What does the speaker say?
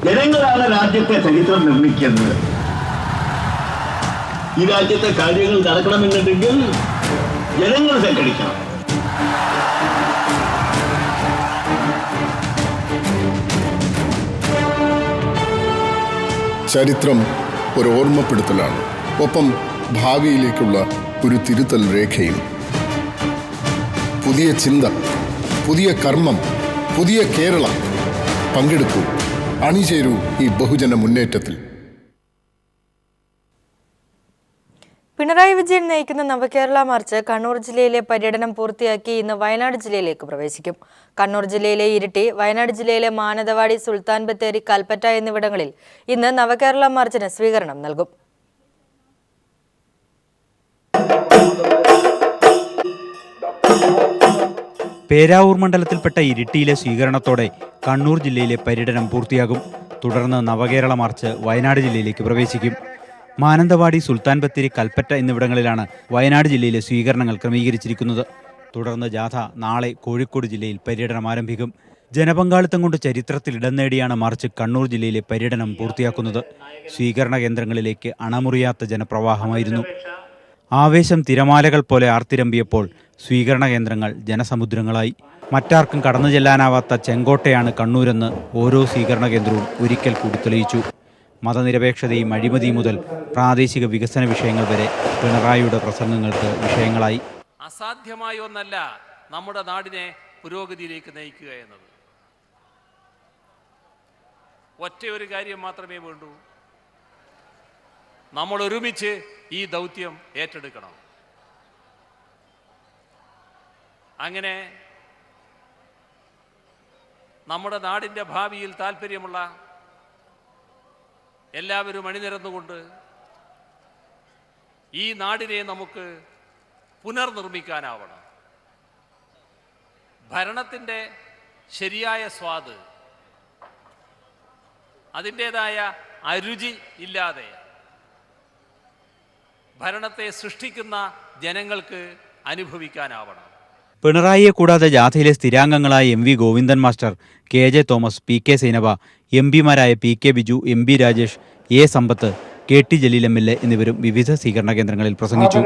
ജനങ്ങളാണ് രാജ്യത്തെ ചരിത്രം നിർമ്മിക്കുന്നത്. ഈ രാജ്യത്തെ കാര്യങ്ങൾ നടക്കണമെന്നുണ്ടെങ്കിൽ ജനങ്ങൾ സംഘടിക്കണം. ചരിത്രം ഒരു ഓർമ്മപ്പെടുത്തലാണ്, ഒപ്പം ഭാവിയിലേക്കുള്ള ഒരു തിരുത്തൽ രേഖയും. പുതിയ ചിന്ത, പുതിയ കർമ്മം, പുതിയ കേരളം. പങ്കെടുക്കൂ, അണിചേരൂ ഈ ബഹുജന മുന്നേറ്റത്തിൽ. പിണറായി വിജയൻ നയിക്കുന്ന നവകേരള മാർച്ച് കണ്ണൂർ ജില്ലയിലെ പര്യടനം പൂർത്തിയാക്കി ഇന്ന് വയനാട് ജില്ലയിലേക്ക് പ്രവേശിക്കും. കണ്ണൂർ ജില്ലയിലെ ഇരിട്ടി, വയനാട് ജില്ലയിലെ മാനന്തവാടി, സുൽത്താൻ ബത്തേരി, കൽപ്പറ്റ എന്നിവിടങ്ങളിൽ ഇന്ന് നവകേരള മാർച്ചിന് സ്വീകരണം നൽകും. പേരാവൂർ മണ്ഡലത്തിൽപ്പെട്ട ഇരിട്ടിയിലെ സ്വീകരണത്തോടെ കണ്ണൂർ ജില്ലയിലെ പര്യടനം പൂർത്തിയാകും. തുടർന്ന് നവകേരള മാർച്ച് വയനാട് ജില്ലയിലേക്ക് പ്രവേശിക്കും. മാനന്തവാടി, സുൽത്താൻ ബത്തേരി, കൽപ്പറ്റ എന്നിവിടങ്ങളിലാണ് വയനാട് ജില്ലയിലെ സ്വീകരണങ്ങൾ ക്രമീകരിച്ചിരിക്കുന്നത്. തുടർന്ന് ജാഥ നാളെ കോഴിക്കോട് ജില്ലയിൽ പര്യടനം ആരംഭിക്കും. ജനപങ്കാളിത്തം കൊണ്ട് ചരിത്രത്തിൽ ഇടം നേടിയാണ് മാർച്ച് കണ്ണൂർ ജില്ലയിലെ പര്യടനം പൂർത്തിയാക്കുന്നത്. സ്വീകരണ കേന്ദ്രങ്ങളിലേക്ക് അണമുറിയാത്ത ജനപ്രവാഹമായിരുന്നു. ആവേശം തിരമാലകൾ പോലെ ആർത്തിരമ്പിയപ്പോൾ സ്വീകരണ കേന്ദ്രങ്ങൾ ജനസമുദ്രങ്ങളായി. മറ്റാർക്കും കടന്നു ചെല്ലാനാവാത്ത ചെങ്കോട്ടയാണ് കണ്ണൂരെന്ന് ഓരോ സ്വീകരണ കേന്ദ്രവും ഒരിക്കൽ കൂടി തെളിയിച്ചു. മതനിരപേക്ഷതയും അഴിമതിയും മുതൽ പ്രാദേശിക വികസന വിഷയങ്ങൾ വരെ പിണറായിയുടെ പ്രസംഗങ്ങൾക്ക് വിഷയങ്ങളായി. അസാധ്യമായ ഒന്നല്ല നമ്മുടെ നാടിനെ പുരോഗതിയിലേക്ക് നയിക്കുക എന്നത്. ഒറ്റയൊരു കാര്യം മാത്രമേ വേണ്ടൂ, നമ്മൾ ഒരുമിച്ച് ഈ ദൗത്യം ഏറ്റെടുക്കണം. അങ്ങനെ നമ്മുടെ നാടിൻ്റെ ഭാവിയിൽ താല്പര്യമുള്ള എല്ലാവരും അണിനിരന്നുകൊണ്ട് ഈ നാടിനെ നമുക്ക് പുനർനിർമ്മിക്കാനാവണം. ഭരണത്തിൻ്റെ ശരിയായ സ്വാദ്, അതിൻ്റേതായ അരുചി ഇല്ലാതെ ഭരണത്തെ സൃഷ്ടിക്കുന്ന ജനങ്ങൾക്ക് അനുഭവിക്കാനാവണം. പിണറായിയെ കൂടാതെ ജാഥയിലെ സ്ഥിരാംഗങ്ങളായ M V Govindan master, K J Thomas, P K Sainaba, M പിമാരായ P K Biju, M B Rajesh, A Sampath, K T Jaleel M L A എന്നിവരും വിവിധ സ്വീകരണ കേന്ദ്രങ്ങളിൽ പ്രസംഗിച്ചു.